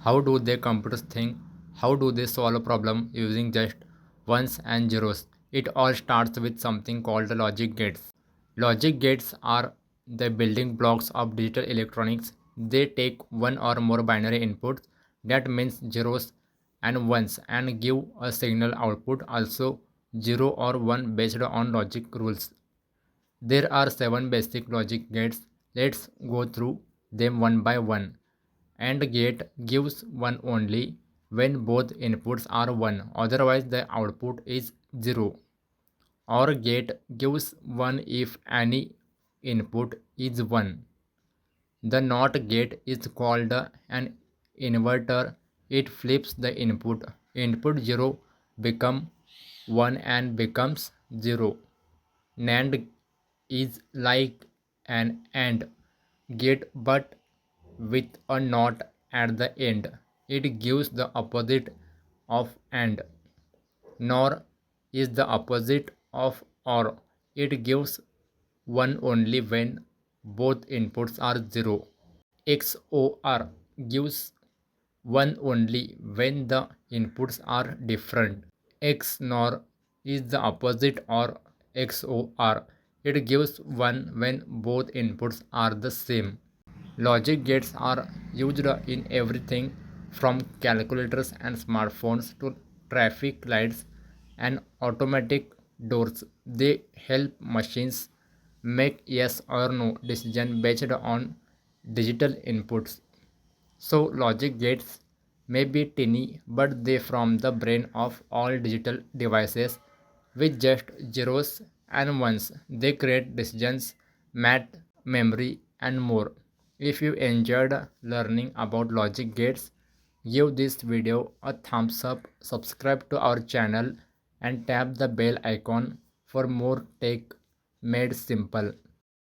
How do they computers think? How do they solve a problem using just ones and zeros? It all starts with something called the logic gates. Logic gates are the building blocks of digital electronics. They take one or more binary inputs, that means zeros and ones, and give a signal output, also 0 or 1 based on logic rules. There are 7 basic logic gates. Let's go through them one by one. AND gate gives 1 only when both inputs are 1, otherwise the output is 0. OR gate gives 1 if any input is 1. The NOT gate is called an inverter. It flips the input. Input 0 become 1 and becomes 0. NAND is like an AND gate but with a NOT at the end. It gives the opposite of AND. NOR is the opposite of OR. It gives 1 only when both inputs are 0. XOR gives 1 only when the inputs are different. XNOR is the opposite or XOR. It gives 1 when both inputs are the same. Logic gates are used in everything from calculators and smartphones to traffic lights and automatic doors. They help machines make yes or no decision based on digital inputs. So logic gates may be tiny, but they form the brain of all digital devices. With just zeros and ones, they create decisions, math, memory, and more. If you enjoyed learning about logic gates, give this video a thumbs up, subscribe to our channel, and tap the bell icon for more tech made simple.